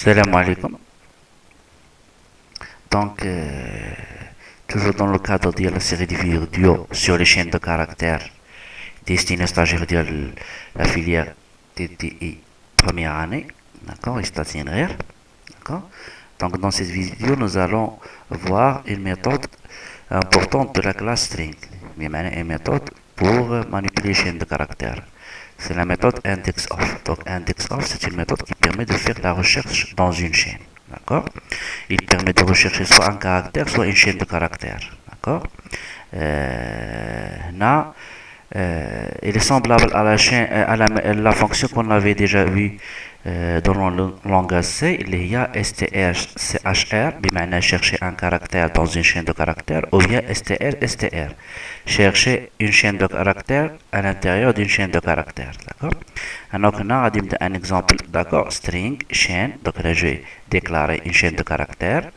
Salam alaikum. Donc, toujours dans le cadre de la série de vidéos sur les chaînes de caractères destinées aux stagiaires de la filière TTI première année, d'accord, et stagiaires, d'accord. Donc, dans cette vidéo, nous allons voir une méthode importante de la classe string, une méthode pour manipuler les chaînes de caractères. C'est la méthode index-off. Donc, index-off, c'est une méthode qui permet de faire la recherche dans une chaîne. D'accord. Il permet de rechercher soit un caractère, soit une chaîne de caractères. D'accord. Là, il est semblable à la, chaîne, la fonction qu'on avait déjà vue dans le langage C. Il y a strchr, بمعنى chercher un caractère dans une chaîne de caractères, ou bien str, chercher une chaîne de caractères à l'intérieur d'une chaîne de caractères. D'accord. Donc, on a un exemple, d'accord, string, chaîne. Donc là, je vais déclarer une chaîne de caractères.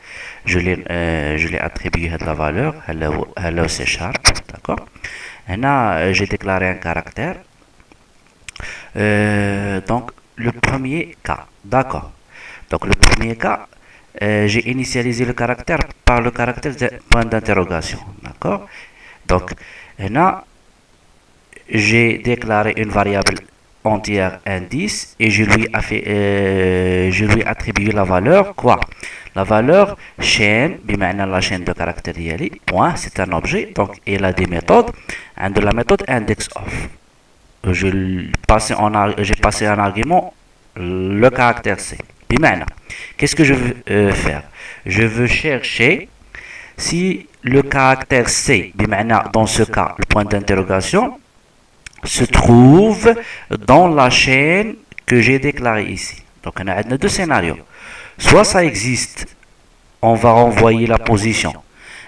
Je l'ai attribué à la valeur, hello C sharp, d'accord. Là, j'ai déclaré un caractère. Donc, le premier cas, d'accord. Donc, le premier cas, j'ai initialisé le caractère par le caractère de point d'interrogation, d'accord. Donc, là, j'ai déclaré une variable entière indice et je lui ai attribué la valeur quoi. La valeur chaîne, la chaîne de caractères point, c'est un objet, donc il a des méthodes, de la méthode index-off. J'ai passé en argument le caractère C. Qu'est-ce que je veux faire? Je veux chercher si le caractère C, dans ce cas, le point d'interrogation, se trouve dans la chaîne que j'ai déclarée ici. Donc, on a deux scénarios. Soit ça existe, on va renvoyer la position.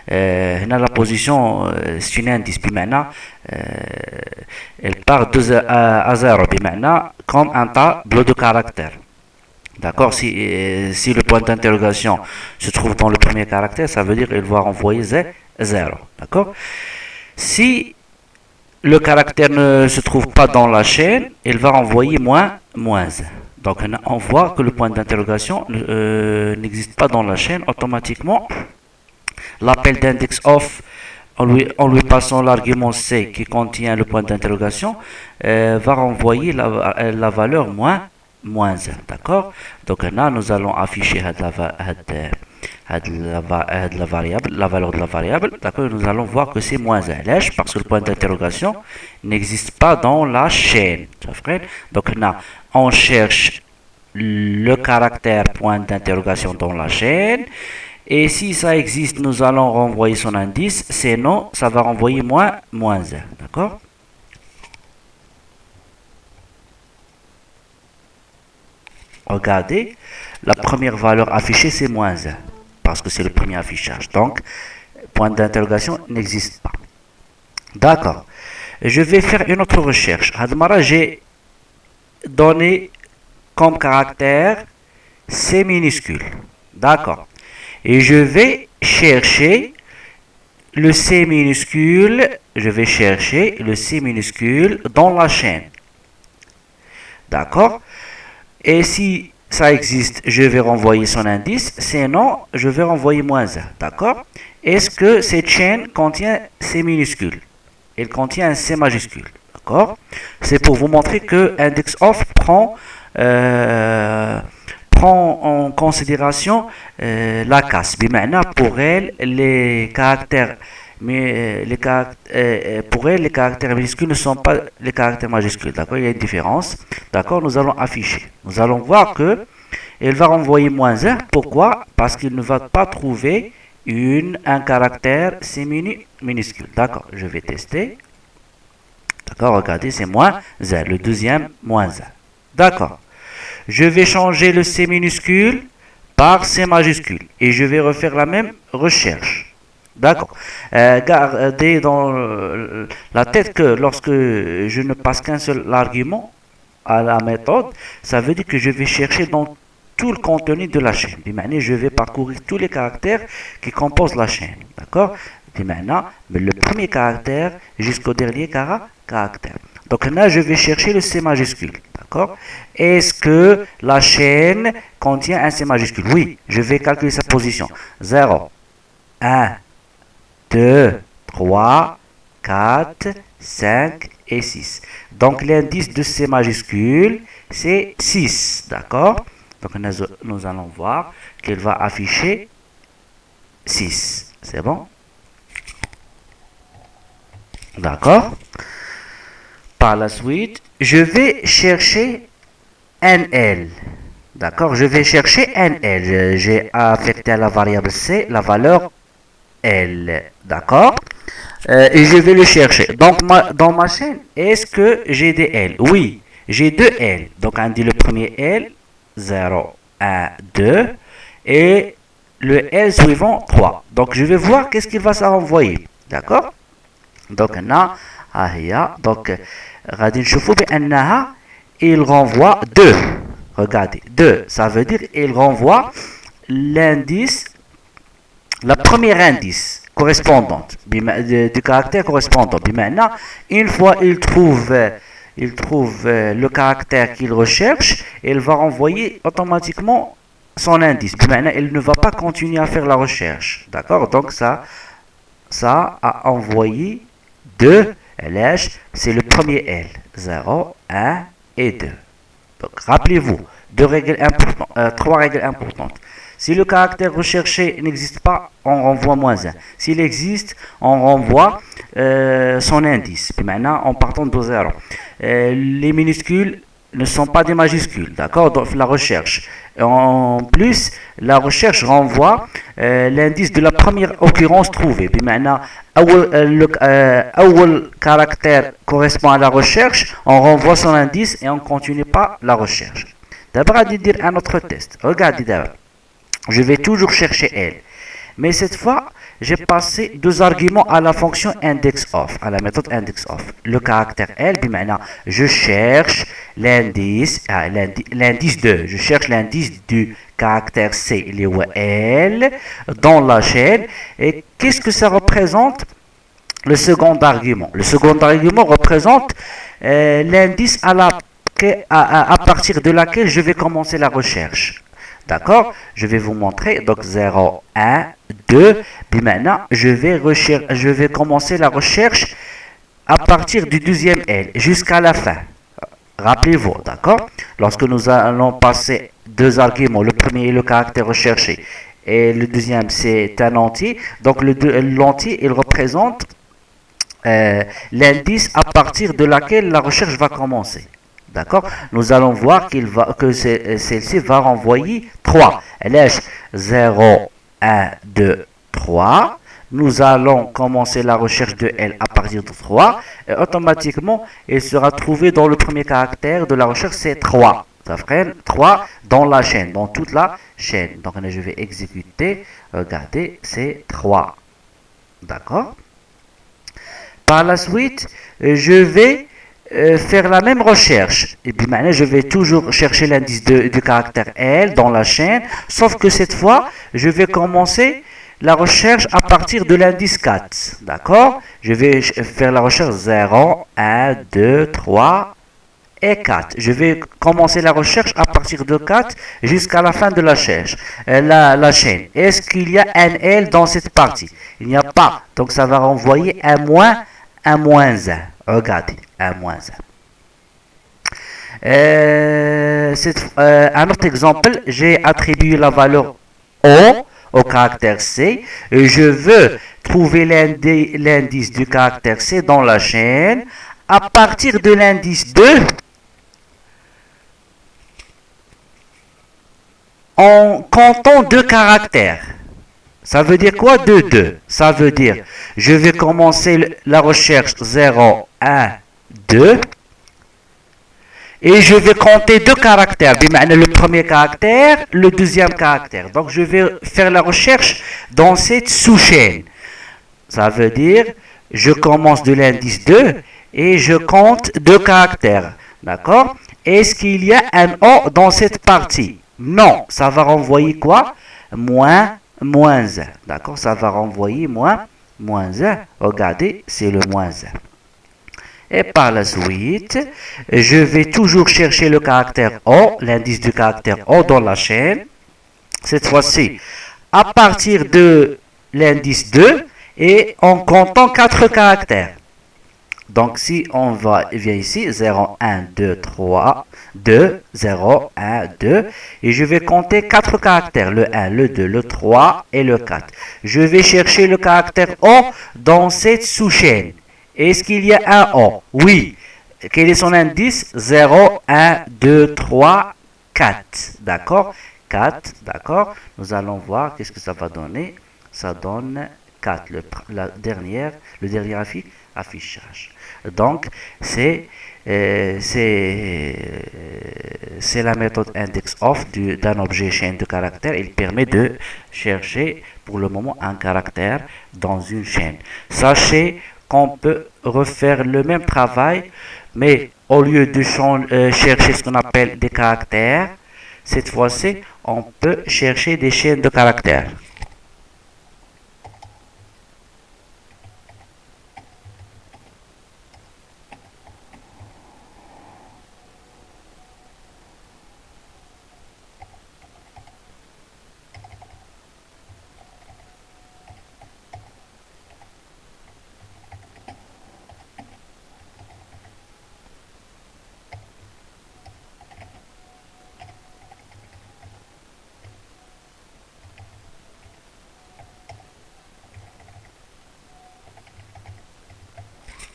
La position, c'est une indice, elle part de à 0, comme un tableau de caractères. D'accord. Si le point d'interrogation se trouve dans le premier caractère, ça veut dire qu'il va renvoyer 0. D'accord. Si le caractère ne se trouve pas dans la chaîne, il va renvoyer moins 1. Donc on voit que le point d'interrogation n'existe pas dans la chaîne. Automatiquement, l'appel d'index off, en lui passant l'argument C qui contient le point d'interrogation, va renvoyer la valeur moins 1. D'accord. Donc là, nous allons afficher la valeur de la variable, d'accord. Nous allons voir que c'est moins 1, parce que le point d'interrogation n'existe pas dans la chaîne. Donc là, on cherche le caractère point d'interrogation dans la chaîne, et si ça existe, nous allons renvoyer son indice, sinon ça va renvoyer moins 1. D'accord. Regardez, la première valeur affichée, c'est moins 1, parce que c'est le premier affichage. Donc, point d'interrogation n'existe pas. D'accord. Je vais faire une autre recherche. Hadmara, j'ai donné comme caractère C minuscule. D'accord. Et je vais chercher le C minuscule. Je vais chercher le C minuscule dans la chaîne. D'accord. Et si ça existe, je vais renvoyer son indice. Sinon, je vais renvoyer moins 1. D'accord. Est-ce que cette chaîne contient C minuscule? Elle contient un C majuscule. D'accord. C'est pour vous montrer que index-off prend en considération la casse. Pour elle, les caractères pour elle, les caractères minuscules ne sont pas les caractères majuscules. D'accord. Il y a une différence. D'accord. Nous allons afficher. Nous allons voir que elle va renvoyer moins 1. Pourquoi? Parce qu'il ne va pas trouver un caractère C minuscule. D'accord. Je vais tester. D'accord. Regardez, c'est moins 1. Le deuxième, moins 1. D'accord. Je vais changer le C minuscule par C majuscule. Et je vais refaire la même recherche. D'accord. Gardez dans la tête que lorsque je ne passe qu'un seul argument à la méthode, ça veut dire que je vais chercher dans tout le contenu de la chaîne. Je vais parcourir tous les caractères qui composent la chaîne. D'accord. Mais le premier caractère jusqu'au dernier caractère. Donc là, je vais chercher le C majuscule. D'accord? Est-ce que la chaîne contient un C majuscule? Oui, je vais calculer sa position. 0, 1, 2, 3, 4, 5 et 6. Donc l'indice de C majuscule, c'est 6. D'accord? Donc nous allons voir qu'il va afficher 6. C'est bon? D'accord? Par la suite, je vais chercher NL. D'accord? Je vais chercher NL. J'ai affecté à la variable C la valeur L. D'accord? Et je vais le chercher. Donc, dans ma chaîne, est-ce que j'ai des L? Oui, j'ai deux L. Donc, on dit le premier L, 0, 1, 2. Et le L suivant, 3. Donc, je vais voir qu'est-ce qu'il va se renvoyer. D'accord? Donc, là, donc, il renvoie 2. Regardez, 2, ça veut dire il renvoie l'indice, la première indice correspondante du caractère correspondant. Maintenant, une fois il trouve le caractère qu'il recherche, il va renvoyer automatiquement son indice. Maintenant, il ne va pas continuer à faire la recherche. D'accord? Donc ça a envoyé 2 LH, c'est le premier L. 0, 1 et 2. Donc, rappelez-vous, trois règles importantes. Si le caractère recherché n'existe pas, on renvoie -1. S'il existe, on renvoie son indice. Puis maintenant, en partant de 0. Les minuscules ne sont pas des majuscules, d'accord? Donc la recherche. En plus, la recherche renvoie l'indice de la première occurrence trouvée. Puis maintenant, le caractère correspond à la recherche, on renvoie son indice et on ne continue pas la recherche. D'abord, on va dire un autre test. Regardez d'abord. Je vais toujours chercher L. Mais cette fois, j'ai passé deux arguments à la fonction indexOf, à la méthode indexOf. Le caractère L, maintenant, je cherche l'indice 2. Je cherche l'indice du caractère C, L, dans la chaîne. Et qu'est-ce que ça représente? Le second argument. Le second argument représente l'indice à partir de laquelle je vais commencer la recherche. D'accord? Je vais vous montrer. Donc 0, 1, 2. Puis maintenant, je vais commencer la recherche à partir du deuxième L jusqu'à la fin. Rappelez-vous, d'accord? Lorsque nous allons passer deux arguments, le premier est le caractère recherché et le deuxième c'est un entier. Donc l'entier, il représente l'indice à partir de laquelle la recherche va commencer. D'accord? Nous allons voir que celle-ci va renvoyer 3. Elle est 0, 1, 2, 3. Nous allons commencer la recherche de L à partir de 3. Et automatiquement, il sera trouvé dans le premier caractère de la recherche, c'est 3. Ça ferait 3 dans la chaîne, dans toute la chaîne. Donc, je vais exécuter. Regardez, c'est 3. D'accord? Par la suite, je vais faire la même recherche. Et puis maintenant, je vais toujours chercher l'indice du caractère L dans la chaîne, sauf que cette fois, je vais commencer la recherche à partir de l'indice 4. D'accord? Je vais faire la recherche 0, 1, 2, 3 et 4. Je vais commencer la recherche à partir de 4 jusqu'à la fin de la chaîne. Est-ce qu'il y a un L dans cette partie? Il n'y a pas. Donc ça va renvoyer un moins 1. Regardez, 1 moins 1. Un autre exemple, j'ai attribué la valeur O au caractère C. Et je veux trouver l'indice du caractère C dans la chaîne à partir de l'indice 2 en comptant deux caractères. Ça veut dire quoi? 2. Ça veut dire, je vais commencer la recherche 0, 1, 2. Et je vais compter deux caractères. Le premier caractère, le deuxième caractère. Donc, je vais faire la recherche dans cette sous-chaîne. Ça veut dire, je commence de l'indice 2 et je compte deux caractères. D'accord? Est-ce qu'il y a un O dans cette partie? Non. Ça va renvoyer quoi? moins 1. D'accord? Ça va renvoyer moins 1. Regardez, c'est le moins 1. Et par la suite, je vais toujours chercher le caractère O, l'indice du caractère O dans la chaîne. Cette fois-ci, à partir de l'indice 2 et en comptant 4 caractères. Donc si on vient ici, 0, 1, 2, 3, 2, 0, 1, 2, et je vais compter 4 caractères, le 1, le 2, le 3 et le 4. Je vais chercher le caractère O dans cette sous-chaîne. Est-ce qu'il y a un O? Oui. Quel est son indice? 0, 1, 2, 3, 4. D'accord? 4, d'accord? Nous allons voir qu'est-ce que ça va donner. Ça donne 4, le dernier affichage. Donc, c'est la méthode index of d'un objet chaîne de caractères. Il permet de chercher pour le moment un caractère dans une chaîne. Sachez qu'on peut refaire le même travail, mais au lieu de chercher ce qu'on appelle des caractères, cette fois-ci, on peut chercher des chaînes de caractères.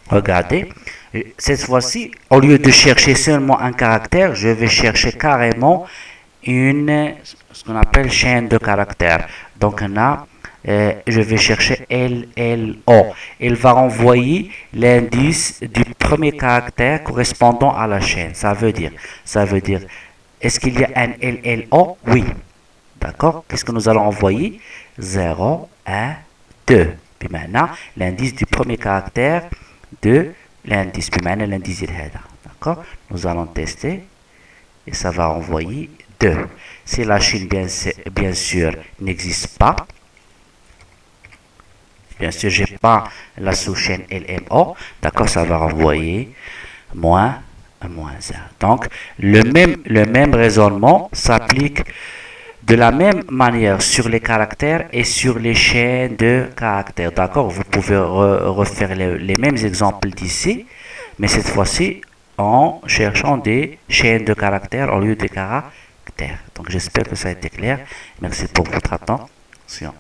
Regardez, cette fois-ci, au lieu de chercher seulement un caractère, je vais chercher carrément ce qu'on appelle chaîne de caractères. Donc on a, je vais chercher LLO. Il va renvoyer l'indice du premier caractère correspondant à la chaîne. Ça veut dire, est-ce qu'il y a un LLO? Oui. D'accord? Qu'est-ce que nous allons envoyer? 0, 1, 2. Puis maintenant, l'indice du premier caractère de l'indice. Puis maintenant, l'indice est là. D'accord? Nous allons tester et ça va envoyer 2. Si la chaîne, bien sûr, n'existe pas, bien sûr, je n'ai pas la sous-chaîne LMO, d'accord, ça va renvoyer moins 1. Donc, le même raisonnement s'applique de la même manière sur les caractères et sur les chaînes de caractères. D'accord, vous pouvez refaire les mêmes exemples d'ici, mais cette fois-ci en cherchant des chaînes de caractères au lieu de caractères. Donc j'espère que ça a été clair. Merci pour votre attention.